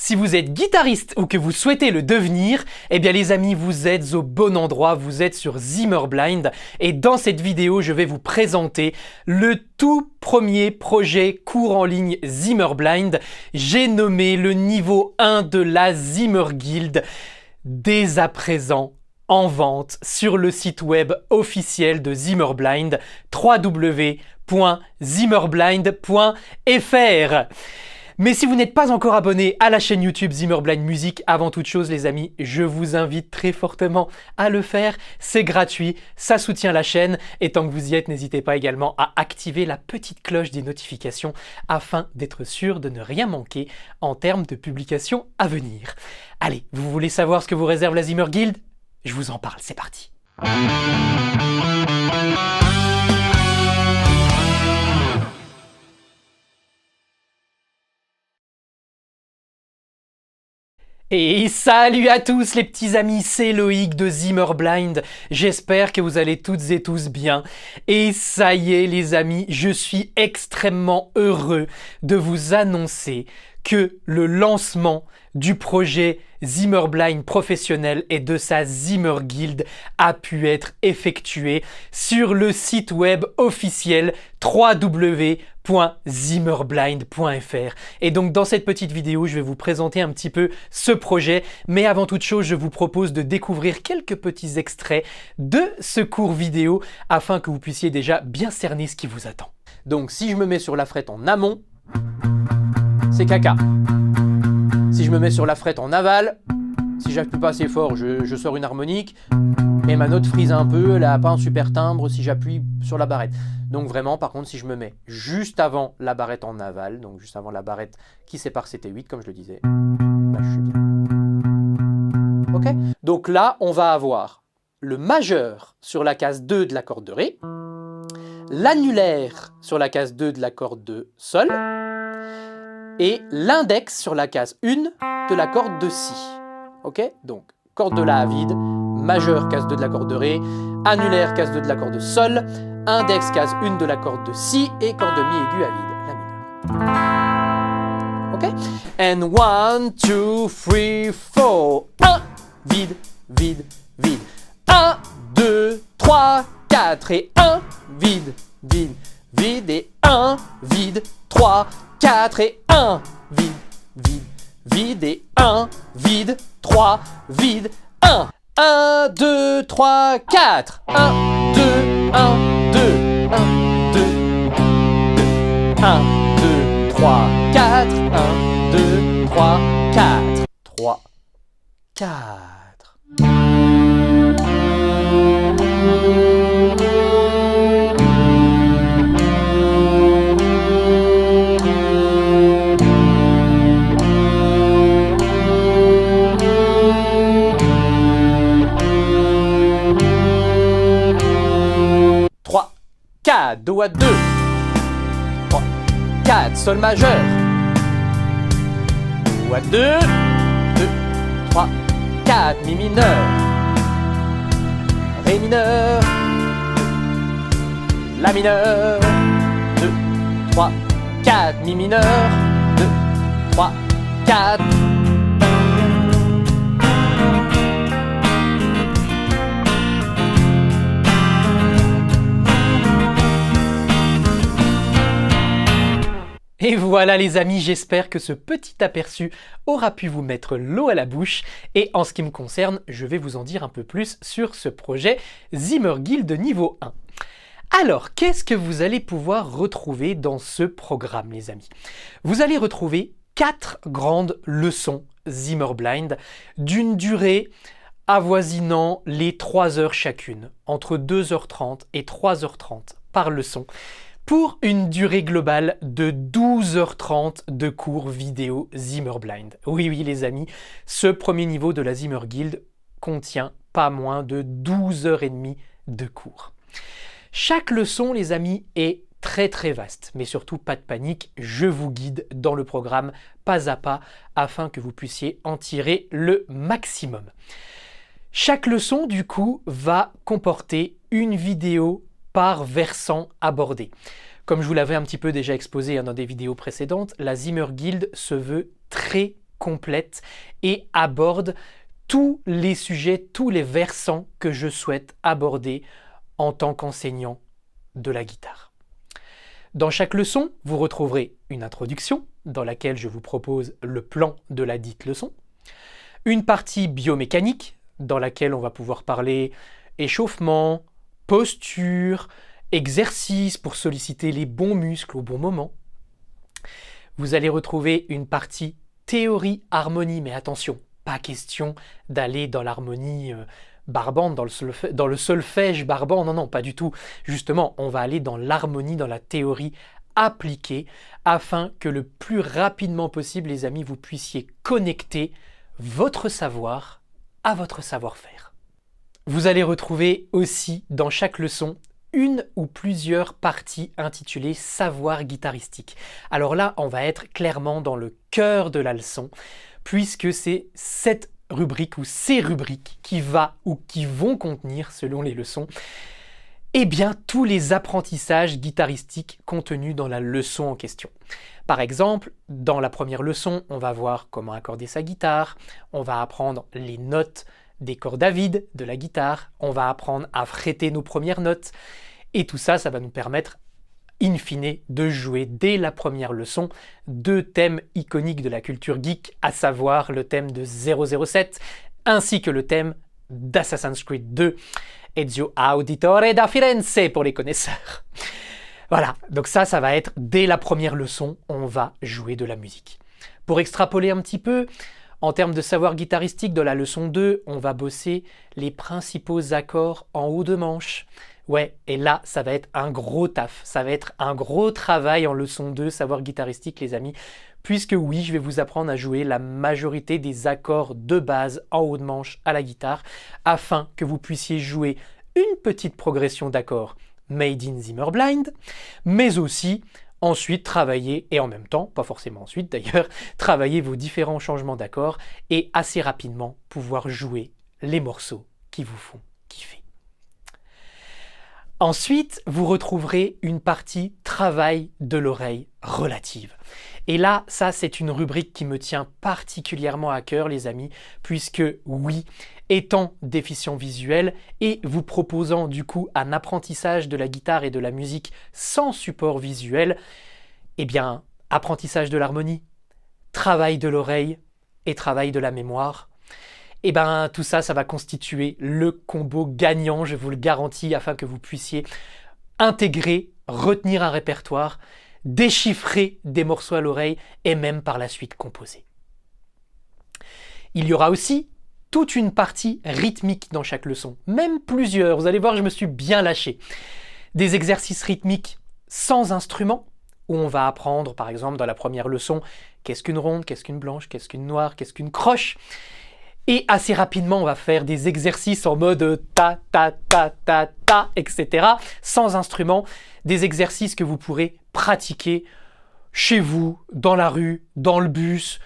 Si vous êtes guitariste ou que vous souhaitez le devenir, eh bien les amis, vous êtes au bon endroit, vous êtes sur Zimmerblind et dans cette vidéo, je vais vous présenter le tout premier projet cours en ligne Zimmerblind. J'ai nommé le niveau 1 de la Zimmer Guild, dès à présent en vente sur le site web officiel de Zimmerblind, www.zimmerblind.fr. Mais si vous n'êtes pas encore abonné à la chaîne YouTube Zimmerblind Music, avant toute chose les amis, je vous invite très fortement à le faire. C'est gratuit, ça soutient la chaîne et tant que vous y êtes, n'hésitez pas également à activer la petite cloche des notifications afin d'être sûr de ne rien manquer en termes de publications à venir. Allez, vous voulez savoir ce que vous réserve la Zimmer Guild ? Je vous en parle, c'est parti. Et salut à tous les petits amis, c'est Loïc de Zimmerblind. J'espère que vous allez toutes et tous bien. Et ça y est les amis, je suis extrêmement heureux de vous annoncer que le lancement du projet Zimmerblind professionnel et de sa Zimmer Guild a pu être effectué sur le site web officiel www.zimmerblind.fr. Et donc dans cette petite vidéo, je vais vous présenter un petit peu ce projet, mais avant toute chose, je vous propose de découvrir quelques petits extraits de ce court vidéo afin que vous puissiez déjà bien cerner ce qui vous attend. Donc si je me mets sur la frette en amont, c'est caca. Si je me mets sur la frette en aval, si j'appuie pas assez fort, je sors une harmonique et ma note frise un peu, elle n'a pas un super timbre si j'appuie sur la barrette. Donc vraiment, par contre, si je me mets juste avant la barrette en aval, donc juste avant la barrette qui sépare CT8, comme je le disais, là je suis bien. Ok ? Donc là, on va avoir le majeur sur la case 2 de la corde de Ré, l'annulaire sur la case 2 de la corde de Sol, et l'index sur la case 1 de la corde de Si. Ok ? Donc, corde de La à vide, majeur, case 2 de la corde de Ré, annulaire, case 2 de la corde de Sol, index, case 1 de la corde de Si, et corde de Mi aiguë à vide, La mineure. Ok ? And 1, 2, 3, 4. 1, vide, vide, vide. 1, 2, 3, 4. Et 1, vide, vide, vide. Et 1, vide, 3, 4 et 1, vide, vide, vide et 1, vide, 3, vide, 1. 1, 2, 3, 4. 1, 2, 1, 2, 1, 2, 2. 1, 2, 3, 4. 1, 2, 3, 4. 3, 4. Do à 2, 3, 4, Sol majeur, Do à 2, 2, 3, 4, Mi mineur, Ré mineur, La mineur, 2, 3, 4, Mi mineur, 2, 3, 4. Et voilà les amis, j'espère que ce petit aperçu aura pu vous mettre l'eau à la bouche et en ce qui me concerne, je vais vous en dire un peu plus sur ce projet Zimmer Guild niveau 1. Alors, qu'est-ce que vous allez pouvoir retrouver dans ce programme les amis ? Vous allez retrouver 4 grandes leçons Zimmerblind d'une durée avoisinant les 3 heures chacune, entre 2h30 et 3h30 par leçon, pour une durée globale de 12h30 de cours vidéo Zimmerblind. Oui, les amis, ce premier niveau de la Zimmer Guild contient pas moins de 12h30 de cours. Chaque leçon, les amis, est très vaste, mais surtout pas de panique, je vous guide dans le programme pas à pas afin que vous puissiez en tirer le maximum. Chaque leçon, du coup, va comporter une vidéo par versant abordé. Comme je vous l'avais un petit peu déjà exposé dans des vidéos précédentes, la Zimmer Guild se veut très complète et aborde tous les sujets, tous les versants que je souhaite aborder en tant qu'enseignant de la guitare. Dans chaque leçon, vous retrouverez une introduction dans laquelle je vous propose le plan de la dite leçon, une partie biomécanique dans laquelle on va pouvoir parler échauffement, posture, exercice pour solliciter les bons muscles au bon moment. Vous allez retrouver une partie théorie harmonie, mais attention, pas question d'aller dans l'harmonie barbante, dans le solfège barbant, non, pas du tout. Justement, on va aller dans l'harmonie, dans la théorie appliquée, afin que le plus rapidement possible, les amis, vous puissiez connecter votre savoir à votre savoir-faire. Vous allez retrouver aussi dans chaque leçon une ou plusieurs parties intitulées savoir guitaristique. Alors là, on va être clairement dans le cœur de la leçon, puisque c'est cette rubrique ou ces rubriques qui vont contenir, selon les leçons, tous les apprentissages guitaristiques contenus dans la leçon en question. Par exemple, dans la première leçon, on va voir comment accorder sa guitare, on va apprendre les notes des cordes à vide de la guitare, on va apprendre à fretter nos premières notes, et tout ça, ça va nous permettre in fine de jouer dès la première leçon 2 thèmes iconiques de la culture geek, à savoir le thème de 007 ainsi que le thème d'Assassin's Creed 2, Ezio Auditore da Firenze pour les connaisseurs. Voilà, donc ça va être dès la première leçon, on va jouer de la musique. Pour extrapoler un petit peu, en termes de savoir guitaristique, de la leçon 2, on va bosser les principaux accords en haut de manche. Ouais, et là, ça va être un gros taf, ça va être un gros travail en leçon 2, savoir guitaristique, les amis, puisque oui, je vais vous apprendre à jouer la majorité des accords de base en haut de manche à la guitare, afin que vous puissiez jouer une petite progression d'accords made in Zimmer Blind, mais aussi ensuite travailler, et en même temps, pas forcément ensuite d'ailleurs, travailler vos différents changements d'accords et assez rapidement pouvoir jouer les morceaux qui vous font kiffer. Ensuite, vous retrouverez une partie travail de l'oreille relative. Et là, ça c'est une rubrique qui me tient particulièrement à cœur, les amis, puisque oui, étant déficient visuel et vous proposant du coup un apprentissage de la guitare et de la musique sans support visuel, apprentissage de l'harmonie, travail de l'oreille et travail de la mémoire, tout ça, ça va constituer le combo gagnant, je vous le garantis, afin que vous puissiez intégrer, retenir un répertoire, déchiffrer des morceaux à l'oreille et même par la suite composer. Il y aura aussi toute une partie rythmique dans chaque leçon, même plusieurs, vous allez voir, je me suis bien lâché. Des exercices rythmiques sans instrument, où on va apprendre, par exemple, dans la première leçon, qu'est-ce qu'une ronde, qu'est-ce qu'une blanche, qu'est-ce qu'une noire, qu'est-ce qu'une croche. Et assez rapidement, on va faire des exercices en mode ta, ta, ta, ta, ta, etc. Sans instrument, des exercices que vous pourrez pratiquer chez vous, dans la rue, dans le bus,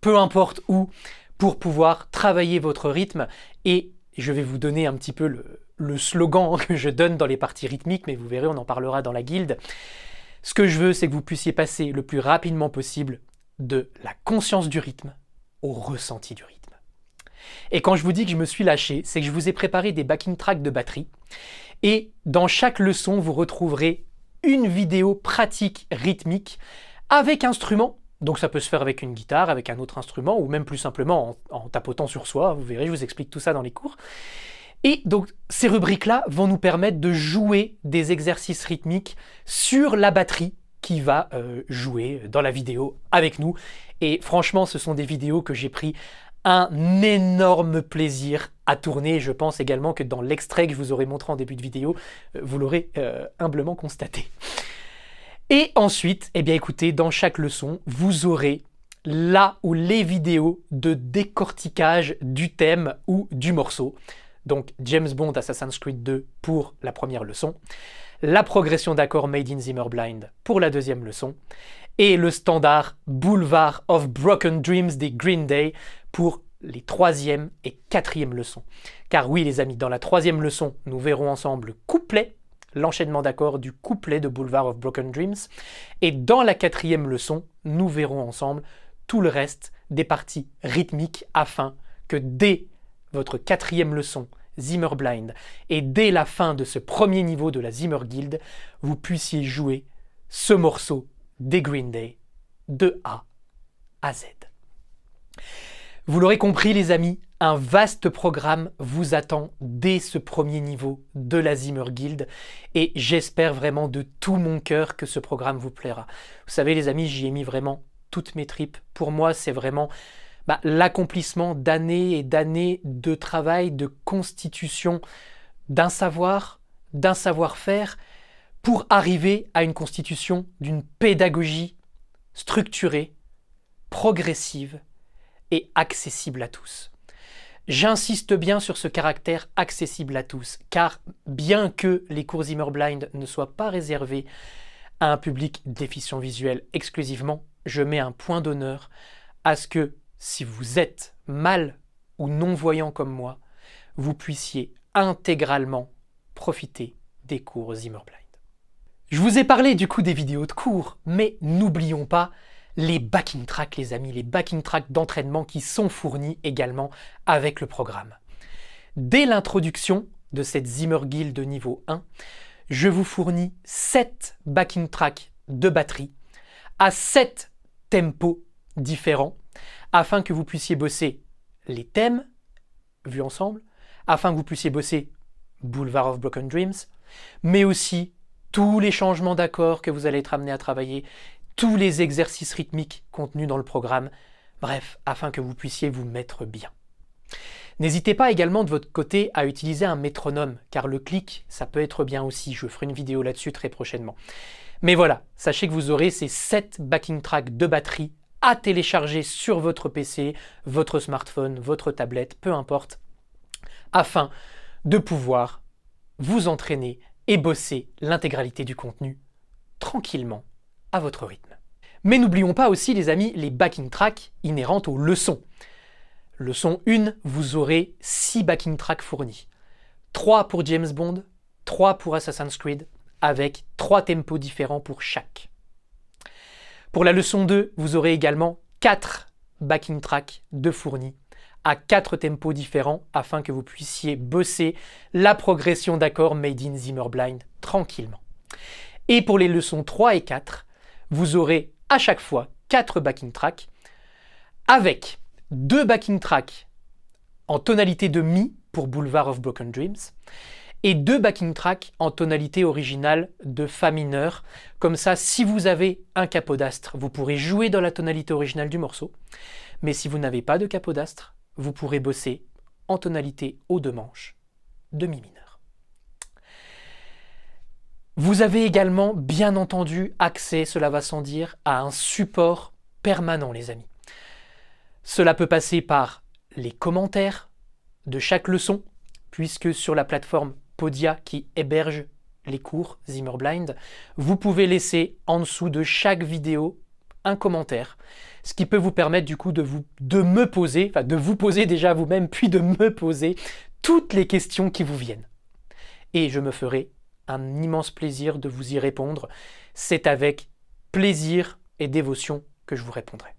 peu importe où, pour pouvoir travailler votre rythme. Et je vais vous donner un petit peu le slogan que je donne dans les parties rythmiques, mais vous verrez, on en parlera dans la guilde. Ce que je veux, c'est que vous puissiez passer le plus rapidement possible de la conscience du rythme au ressenti du rythme. Et quand je vous dis que je me suis lâché, c'est que je vous ai préparé des backing tracks de batterie. Et dans chaque leçon, vous retrouverez une vidéo pratique rythmique avec instrument. Donc ça peut se faire avec une guitare, avec un autre instrument, ou même plus simplement en tapotant sur soi. Vous verrez, je vous explique tout ça dans les cours. Et donc ces rubriques-là vont nous permettre de jouer des exercices rythmiques sur la batterie qui va jouer dans la vidéo avec nous. Et franchement, ce sont des vidéos que j'ai pris un énorme plaisir à tourner. Je pense également que dans l'extrait que je vous aurai montré en début de vidéo, vous l'aurez humblement constaté. Et ensuite, écoutez, dans chaque leçon, vous aurez là ou les vidéos de décortiquage du thème ou du morceau. Donc James Bond Assassin's Creed 2 pour la première leçon, la progression d'accords Made in Zimmer Blind pour la deuxième leçon, et le standard Boulevard of Broken Dreams des Green Day pour les troisième et quatrième leçons. Car oui les amis, dans la troisième leçon, nous verrons ensemble le couplet, l'enchaînement d'accords du couplet de Boulevard of Broken Dreams, et dans la quatrième leçon, nous verrons ensemble tout le reste des parties rythmiques afin que dès votre 4e leçon Zimmer Blind et dès la fin de ce premier niveau de la Zimmer Guild, vous puissiez jouer ce morceau des Green Day de A à Z. Vous l'aurez compris les amis, un vaste programme vous attend dès ce premier niveau de la Zimmer Guild et j'espère vraiment de tout mon cœur que ce programme vous plaira. Vous savez les amis, j'y ai mis vraiment toutes mes tripes. Pour moi, c'est vraiment l'accomplissement d'années et d'années de travail, de constitution d'un savoir, d'un savoir-faire pour arriver à une constitution d'une pédagogie structurée, progressive et accessible à tous. J'insiste bien sur ce caractère accessible à tous, car bien que les cours Zimmer Blind ne soient pas réservés à un public déficient visuel exclusivement, je mets un point d'honneur à ce que, si vous êtes mal ou non-voyant comme moi, vous puissiez intégralement profiter des cours Zimmer Blind. Je vous ai parlé du coup des vidéos de cours, mais n'oublions pas les backing tracks les amis, les backing tracks d'entraînement qui sont fournis également avec le programme. Dès l'introduction de cette Zimmer Guild de niveau 1, je vous fournis 7 backing tracks de batterie à 7 tempos différents afin que vous puissiez bosser les thèmes vus ensemble, afin que vous puissiez bosser Boulevard of Broken Dreams, mais aussi tous les changements d'accords que vous allez être amené à travailler, tous les exercices rythmiques contenus dans le programme, bref, afin que vous puissiez vous mettre bien. N'hésitez pas également de votre côté à utiliser un métronome, car le clic, ça peut être bien aussi, je ferai une vidéo là-dessus très prochainement. Mais voilà, sachez que vous aurez ces 7 backing tracks de batterie à télécharger sur votre PC, votre smartphone, votre tablette, peu importe, afin de pouvoir vous entraîner et bosser l'intégralité du contenu tranquillement à votre rythme. Mais n'oublions pas aussi les amis les backing tracks inhérentes aux leçons. Leçon 1, vous aurez 6 backing tracks fournis. 3 pour James Bond, 3 pour Assassin's Creed, avec 3 tempos différents pour chaque. Pour la leçon 2, vous aurez également 4 backing tracks de fournis à 4 tempos différents afin que vous puissiez bosser la progression d'accords made in Zimmer Blind tranquillement. Et pour les leçons 3 et 4, vous aurez à chaque fois 4 backing tracks avec 2 backing tracks en tonalité de Mi pour Boulevard of Broken Dreams et 2 backing tracks en tonalité originale de Fa mineur. Comme ça, si vous avez un capodastre, vous pourrez jouer dans la tonalité originale du morceau. Mais si vous n'avez pas de capodastre, vous pourrez bosser en tonalité haut de manche de Mi mineur. Vous avez également, bien entendu, accès, cela va sans dire, à un support permanent, les amis. Cela peut passer par les commentaires de chaque leçon, puisque sur la plateforme Podia qui héberge les cours Zimmer Blind, vous pouvez laisser en dessous de chaque vidéo un commentaire, ce qui peut vous permettre du coup de vous poser déjà vous-même, puis de me poser toutes les questions qui vous viennent. Et je me ferai un immense plaisir de vous y répondre. C'est avec plaisir et dévotion que je vous répondrai.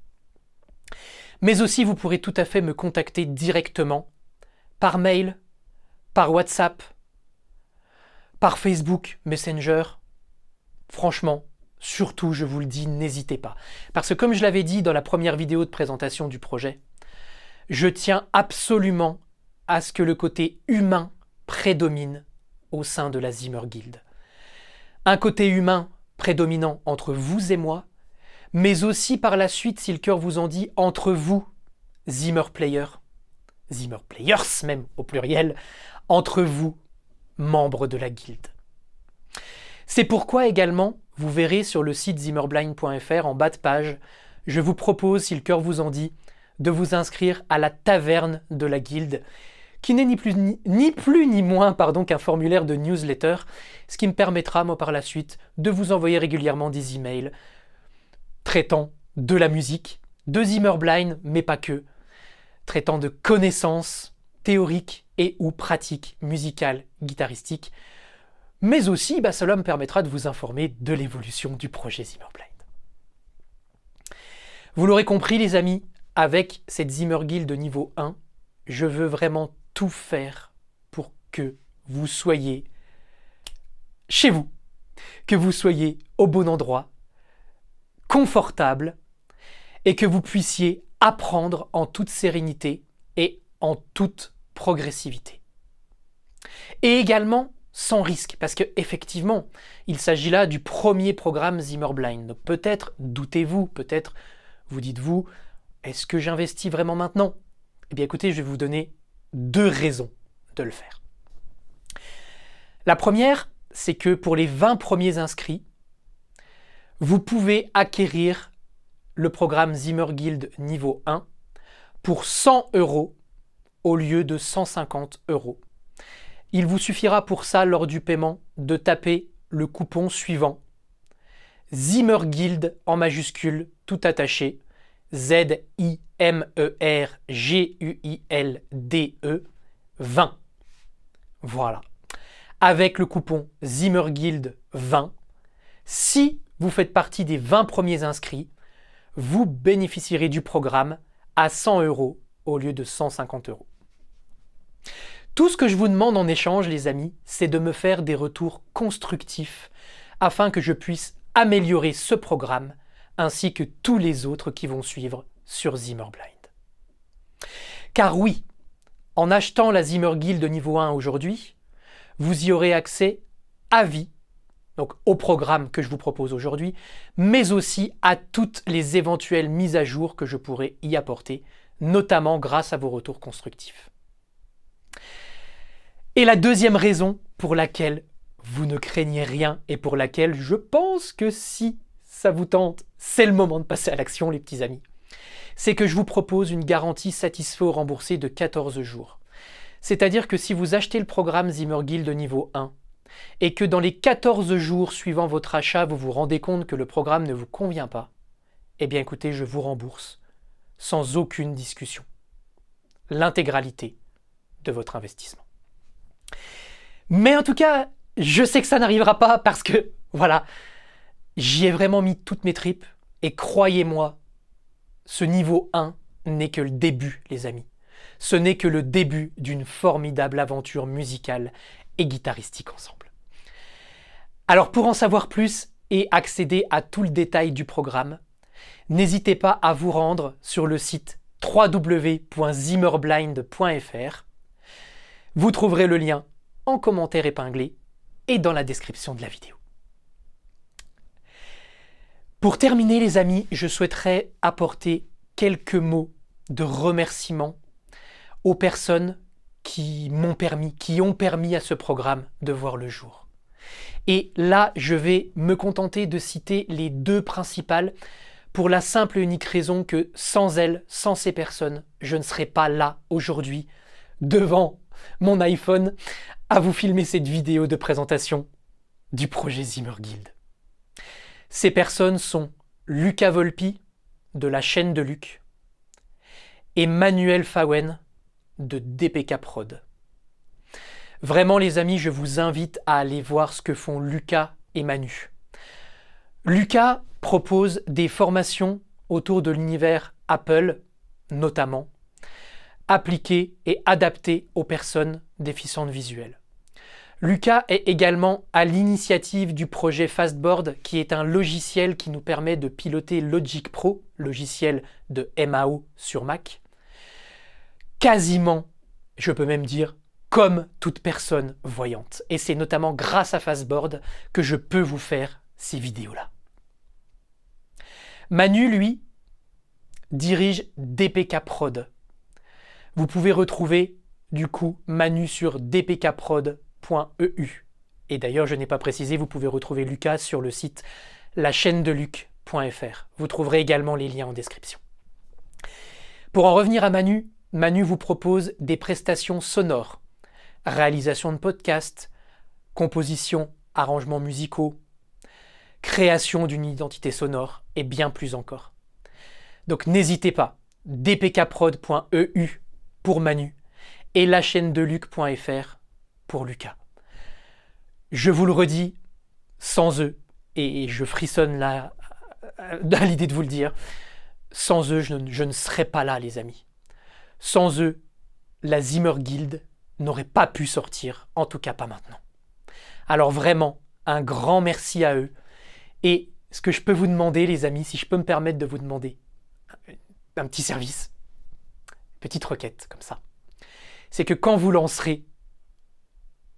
Mais aussi, vous pourrez tout à fait me contacter directement par mail, par WhatsApp, par Facebook, Messenger. Franchement, surtout, je vous le dis, n'hésitez pas. Parce que comme je l'avais dit dans la première vidéo de présentation du projet, je tiens absolument à ce que le côté humain prédomine au sein de la Zimmer Guild. Un côté humain prédominant entre vous et moi, mais aussi par la suite, si le cœur vous en dit, entre vous, Zimmer Players même au pluriel, entre vous, membres de la guilde. C'est pourquoi également, vous verrez sur le site zimmerblind.fr en bas de page, je vous propose, si le cœur vous en dit, de vous inscrire à la taverne de la guilde, qui n'est ni plus ni moins qu'un formulaire de newsletter, ce qui me permettra, moi par la suite, de vous envoyer régulièrement des emails traitant de la musique, de Zimmer Blind, mais pas que, traitant de connaissances théoriques et ou pratiques musicales, guitaristiques, mais aussi cela me permettra de vous informer de l'évolution du projet Zimmer Blind. Vous l'aurez compris les amis, avec cette Zimmer Guild de niveau 1, je veux vraiment tout faire pour que vous soyez chez vous, que vous soyez au bon endroit, confortable, et que vous puissiez apprendre en toute sérénité et en toute progressivité. Et également sans risque, parce que effectivement, il s'agit là du premier programme Zimmer Blind. Donc peut-être doutez-vous, peut-être vous dites-vous, est-ce que j'investis vraiment maintenant? Eh bien écoutez, je vais vous donner 2 raisons de le faire. La première, c'est que pour les 20 premiers inscrits, vous pouvez acquérir le programme Zimmer Guild niveau 1 pour 100 € au lieu de 150 €. Il vous suffira pour ça, lors du paiement, de taper le coupon suivant: Zimmer Guild en majuscule, tout attaché, ZIMERGUILDE 20. Voilà. Avec le coupon Zimmer Guild 20, si vous faites partie des 20 premiers inscrits, vous bénéficierez du programme à 100 € au lieu de 150 €. Tout ce que je vous demande en échange, les amis, c'est de me faire des retours constructifs afin que je puisse améliorer ce programme ainsi que tous les autres qui vont suivre sur Zimmer Blind. Car oui, en achetant la Zimmer Guild niveau 1 aujourd'hui, vous y aurez accès à vie, donc au programme que je vous propose aujourd'hui, mais aussi à toutes les éventuelles mises à jour que je pourrai y apporter, notamment grâce à vos retours constructifs. Et la deuxième raison pour laquelle vous ne craignez rien et pour laquelle je pense que si ça vous tente, c'est le moment de passer à l'action, les petits amis, c'est que je vous propose une garantie satisfait ou remboursée de 14 jours. C'est-à-dire que si vous achetez le programme Zimmer Guild niveau 1 et que dans les 14 jours suivant votre achat, vous vous rendez compte que le programme ne vous convient pas, eh bien écoutez, je vous rembourse sans aucune discussion l'intégralité de votre investissement. Mais en tout cas, je sais que ça n'arrivera pas parce que, voilà, j'y ai vraiment mis toutes mes tripes et croyez-moi, ce niveau 1 n'est que le début, les amis. Ce n'est que le début d'une formidable aventure musicale et guitaristique ensemble. Alors pour en savoir plus et accéder à tout le détail du programme, n'hésitez pas à vous rendre sur le site www.zimmerblind.fr. Vous trouverez le lien en commentaire épinglé et dans la description de la vidéo. Pour terminer, les amis, je souhaiterais apporter quelques mots de remerciement aux personnes qui ont permis à ce programme de voir le jour. Et là, je vais me contenter de citer les 2 principales pour la simple et unique raison que sans elles, sans ces personnes, je ne serais pas là aujourd'hui devant mon iPhone à vous filmer cette vidéo de présentation du projet Zimmer Guild. Ces personnes sont Luca Volpi de la chaîne de Luc et Manuel Fawen de DPK Prod. Vraiment les amis, je vous invite à aller voir ce que font Lucas et Manu. Lucas propose des formations autour de l'univers Apple, notamment, appliquées et adaptées aux personnes déficientes visuelles. Lucas est également à l'initiative du projet Fastboard, qui est un logiciel qui nous permet de piloter Logic Pro, logiciel de MAO sur Mac, quasiment, je peux même dire, comme toute personne voyante. Et c'est notamment grâce à Fastboard que je peux vous faire ces vidéos-là. Manu, lui, dirige DPK Prod. Vous pouvez retrouver, du coup, Manu sur dpkprod.eu. Et d'ailleurs, je n'ai pas précisé, vous pouvez retrouver Lucas sur le site lachaînedeluc.fr. Vous trouverez également les liens en description. Pour en revenir à Manu, Manu vous propose des prestations sonores, réalisation de podcasts, composition, arrangements musicaux, création d'une identité sonore et bien plus encore. Donc n'hésitez pas, dpkprod.eu pour Manu et lachaînedeluc.fr pour Lucas. Je vous le redis, sans eux, et je frissonne là à l'idée de vous le dire, sans eux, je ne serais pas là, les amis. Sans eux, la Zimmer Guild n'aurait pas pu sortir, en tout cas pas maintenant. Alors vraiment, un grand merci à eux. Et ce que je peux vous demander, les amis, si je peux me permettre de vous demander un petit service, petite requête comme ça, c'est que quand vous lancerez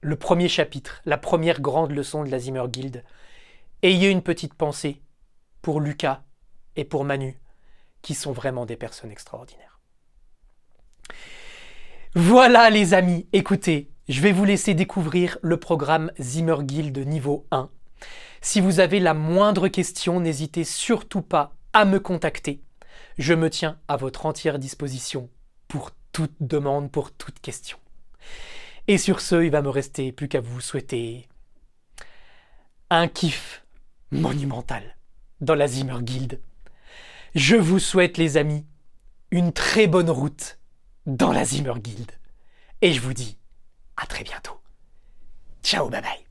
le premier chapitre, la première grande leçon de la Zimmer Guild, ayez une petite pensée pour Lucas et pour Manu, qui sont vraiment des personnes extraordinaires. Voilà les amis, écoutez, je vais vous laisser découvrir le programme Zimmer Guild niveau 1. Si vous avez la moindre question, n'hésitez surtout pas à me contacter. Je me tiens à votre entière disposition pour toute demande, pour toute question. Et sur ce, il va me rester plus qu'à vous souhaiter un kiff monumental dans la Zimmer Guild. Je vous souhaite, les amis, une très bonne route dans la Zimmer Guild. Et je vous dis à très bientôt. Ciao, bye bye.